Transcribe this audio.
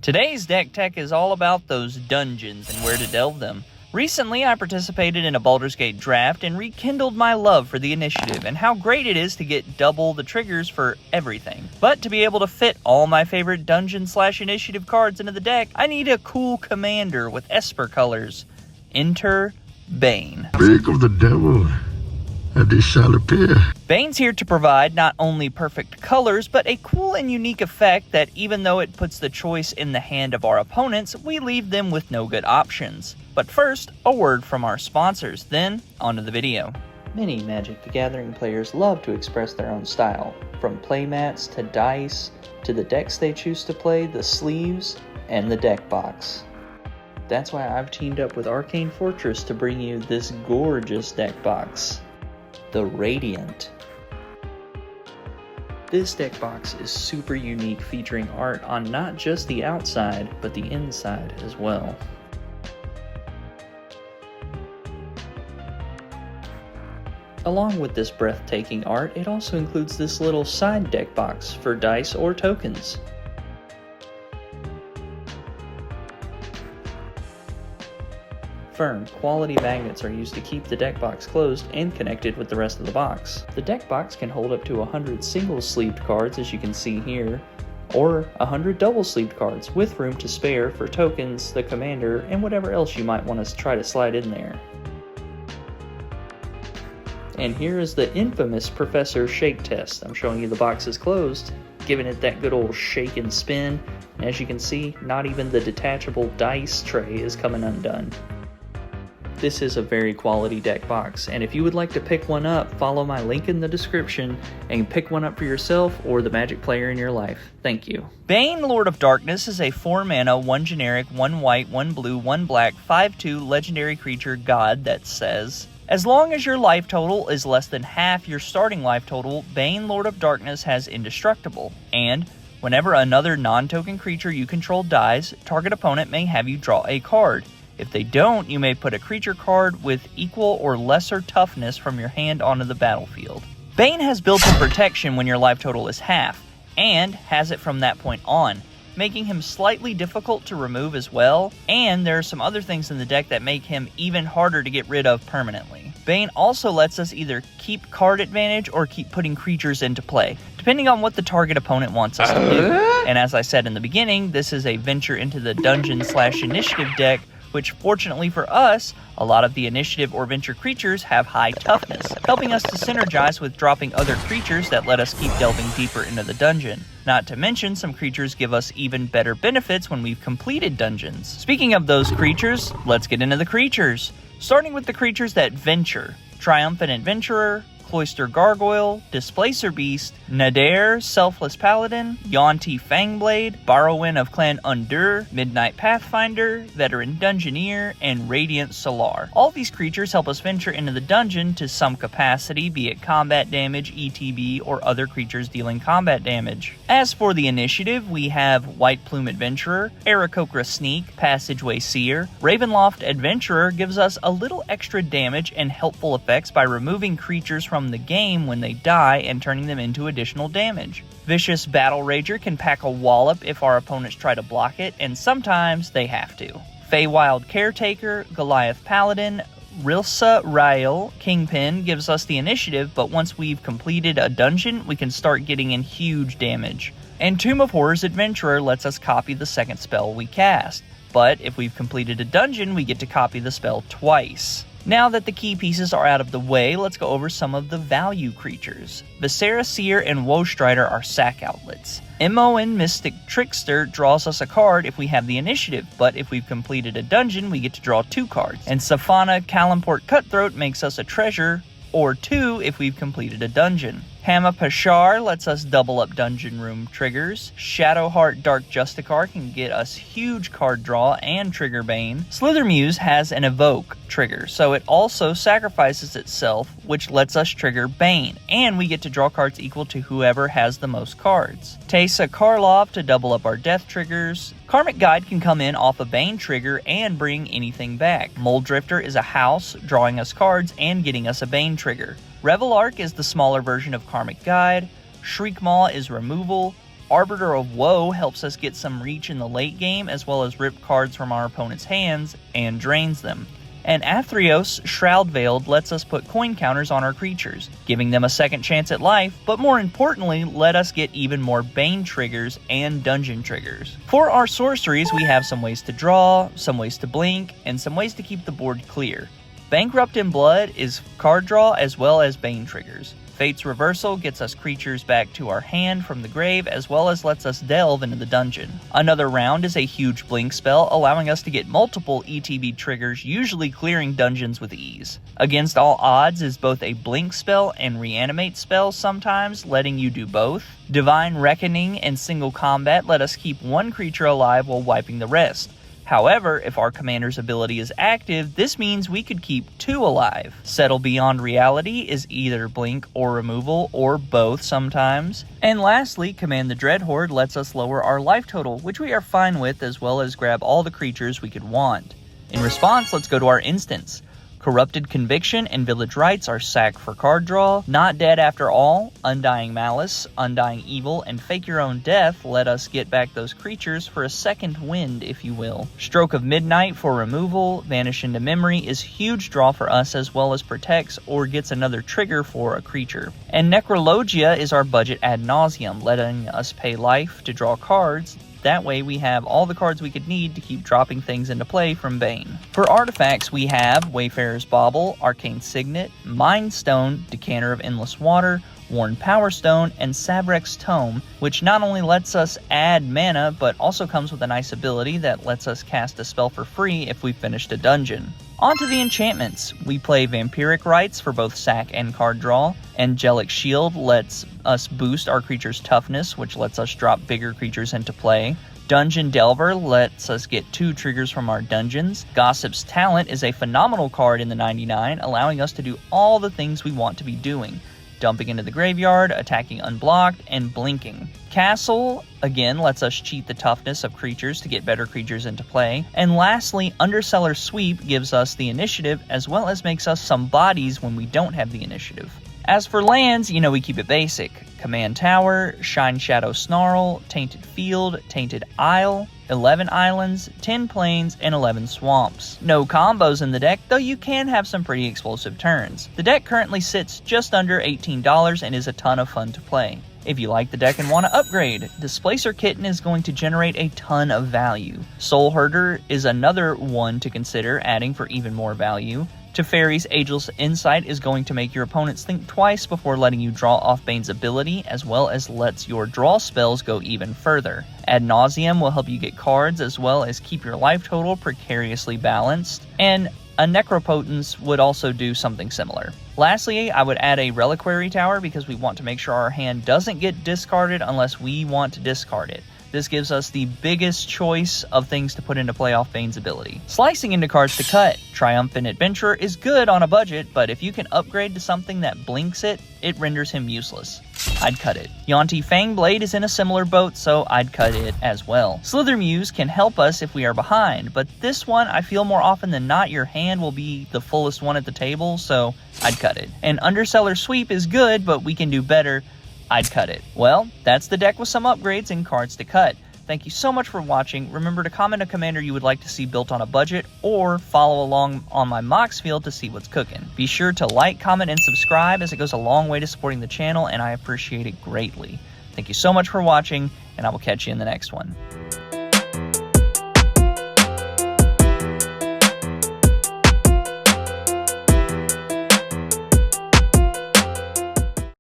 Today's deck tech is all about those dungeons and where to delve them. Recently, I participated in a Baldur's Gate draft and rekindled my love for the initiative and how great it is to get double the triggers for everything. But to be able to fit all my favorite dungeon/initiative cards into the deck, I need a cool commander with Esper colors. Enter Bane. Speak of the devil, and he shall appear. Bane's here to provide not only perfect colors, but a cool and unique effect that even though it puts the choice in the hand of our opponents, we leave them with no good options. But first, a word from our sponsors, then onto the video. Many Magic the Gathering players love to express their own style, from playmats to dice, to the decks they choose to play, the sleeves, and the deck box. That's why I've teamed up with Arcane Fortress to bring you this gorgeous deck box, the Radiant. This deck box is super unique, featuring art on not just the outside, but the inside as well. Along with this breathtaking art, it also includes this little side deck box for dice or tokens. Firm, quality magnets are used to keep the deck box closed and connected with the rest of the box. The deck box can hold up to 100 single-sleeved cards, as you can see here, or 100 double-sleeved cards with room to spare for tokens, the commander, and whatever else you might want to try to slide in there. And here is the infamous Professor Shake test. I'm showing you the box is closed, giving it that good old shake and spin, and as you can see, not even the detachable dice tray is coming undone. This is a very quality deck box, and if you would like to pick one up, follow my link in the description and pick one up for yourself or the Magic player in your life. Thank you. Bane, Lord of Darkness is a 4-mana, 1 generic, 1 white, 1 blue, 1 black, 5/2 legendary creature god that says, as long as your life total is less than half your starting life total, Bane, Lord of Darkness has Indestructible, and whenever another non-token creature you control dies, target opponent may have you draw a card. If they don't, you may put a creature card with equal or lesser toughness from your hand onto the battlefield. Bane has built-in protection when your life total is half, and has it from that point on, making him slightly difficult to remove as well, and there are some other things in the deck that make him even harder to get rid of permanently. Bane also lets us either keep card advantage or keep putting creatures into play, depending on what the target opponent wants us to do. And as I said in the beginning, this is a venture into the dungeon/initiative deck, which fortunately for us, a lot of the initiative or venture creatures have high toughness, helping us to synergize with dropping other creatures that let us keep delving deeper into the dungeon. Not to mention, some creatures give us even better benefits when we've completed dungeons. Speaking of those creatures, let's get into the creatures. Starting with the creatures that venture: Triumphant Adventurer, Cloister Gargoyle, Displacer Beast, Nadir, Selfless Paladin, Yuan-Ti Fangblade, Barrowin of Clan Undur, Midnight Pathfinder, Veteran Dungeoneer, and Radiant Solar. All these creatures help us venture into the dungeon to some capacity, be it combat damage, ETB, or other creatures dealing combat damage. As for the initiative, we have White Plume Adventurer, Aarakocra Sneak, Passageway Seer. Ravenloft Adventurer gives us a little extra damage and helpful effects by removing creatures from the game when they die and turning them into additional damage. Vicious Battle Rager can pack a wallop if our opponents try to block it, and sometimes they have to. Feywild Caretaker, Goliath Paladin, Rilsa Rael Kingpin gives us the initiative, but once we've completed a dungeon, we can start getting in huge damage. And Tomb of Horrors Adventurer lets us copy the second spell we cast, but if we've completed a dungeon, we get to copy the spell twice. Now that the key pieces are out of the way, let's go over some of the value creatures. Viscera Seer and Woestrider are sack outlets. Mon Mystic Trickster draws us a card if we have the initiative, but if we've completed a dungeon, we get to draw 2 cards. And Safana Kalimport Cutthroat makes us a treasure, or 2 if we've completed a dungeon. Hama Pashar lets us double up dungeon room triggers. Shadowheart Dark Justicar can get us huge card draw and trigger Bane. Slithermuse has an evoke trigger, so it also sacrifices itself, which lets us trigger Bane, and we get to draw cards equal to whoever has the most cards. Teysa Karlov to double up our death triggers. Karmic Guide can come in off a Bane trigger and bring anything back. Moldrifter is a house, drawing us cards and getting us a Bane trigger. Revelark is the smaller version of Karmic Guide. Shriekmaw is removal. Arbiter of Woe helps us get some reach in the late game, as well as rip cards from our opponent's hands and drains them. And Athreos, Shroud Veiled, lets us put coin counters on our creatures, giving them a second chance at life, but more importantly, let us get even more Bane triggers and dungeon triggers. For our sorceries, we have some ways to draw, some ways to blink, and some ways to keep the board clear. Bankrupt in Blood is card draw as well as Bane triggers. Fate's Reversal gets us creatures back to our hand from the grave, as well as lets us delve into the dungeon. Another Round is a huge blink spell, allowing us to get multiple ETB triggers, usually clearing dungeons with ease. Against All Odds is both a blink spell and reanimate spell sometimes, letting you do both. Divine Reckoning and Single Combat let us keep one creature alive while wiping the rest. However, if our commander's ability is active, this means we could keep 2 alive. Settle Beyond Reality is either blink or removal, or both sometimes. And lastly, Command the Dreadhorde lets us lower our life total, which we are fine with, as well as grab all the creatures we could want. In response, let's go to our instants. Corrupted Conviction and Village Rites are sack for card draw. Not Dead After All, Undying Malice, Undying Evil, and Fake Your Own Death let us get back those creatures for a second wind, if you will. Stroke of Midnight for removal. Vanish into Memory is huge draw for us, as well as protects or gets another trigger for a creature. And Necrologia is our budget ad nauseum, letting us pay life to draw cards. That way we have all the cards we could need to keep dropping things into play from Bane. For artifacts, we have Wayfarer's Bauble, Arcane Signet, Mind Stone, Decanter of Endless Water, Worn Power Stone, and Sabrek's Tome, which not only lets us add mana, but also comes with a nice ability that lets us cast a spell for free if we finished a dungeon. On to the enchantments. We play Vampiric Rites for both sack and card draw. Angelic Shield lets us boost our creature's toughness, which lets us drop bigger creatures into play. Dungeon Delver lets us get 2 triggers from our dungeons. Gossip's Talent is a phenomenal card in the 99, allowing us to do all the things we want to be doing. Dumping into the graveyard, attacking unblocked, and blinking. Castle, again, lets us cheat the toughness of creatures to get better creatures into play. And lastly, Underseller Sweep gives us the initiative, as well as makes us some bodies when we don't have the initiative. As for lands, we keep it basic. Command Tower, Shine Shadow Snarl, Tainted Field, Tainted Isle, 11 islands, 10 plains, and 11 swamps. No combos in the deck, though you can have some pretty explosive turns. The deck currently sits just under $18 and is a ton of fun to play. If you like the deck and want to upgrade, Displacer Kitten is going to generate a ton of value. Soul Herder is another one to consider adding for even more value. Teferi's Ageless Insight is going to make your opponents think twice before letting you draw off Bane's ability, as well as lets your draw spells go even further. Ad Nauseam will help you get cards, as well as keep your life total precariously balanced, and a Necropotence would also do something similar. Lastly, I would add a Reliquary Tower because we want to make sure our hand doesn't get discarded unless we want to discard it. This gives us the biggest choice of things to put into play off Bane's ability. Slicing into cards to cut. Triumphant Adventurer is good on a budget, but if you can upgrade to something that blinks it, it renders him useless. I'd cut it. Yuan-Ti Fangblade is in a similar boat, so I'd cut it as well. Slither Muse can help us if we are behind, but this one, I feel more often than not, your hand will be the fullest one at the table, so I'd cut it. And Underseller Sweep is good, but we can do better. I'd cut it. Well, that's the deck with some upgrades and cards to cut. Thank you so much for watching. Remember to comment a commander you would like to see built on a budget, or follow along on my mocks field to see what's cooking. Be sure to like, comment, and subscribe, as it goes a long way to supporting the channel, and I appreciate it greatly. Thank you so much for watching, and I will catch you in the next one.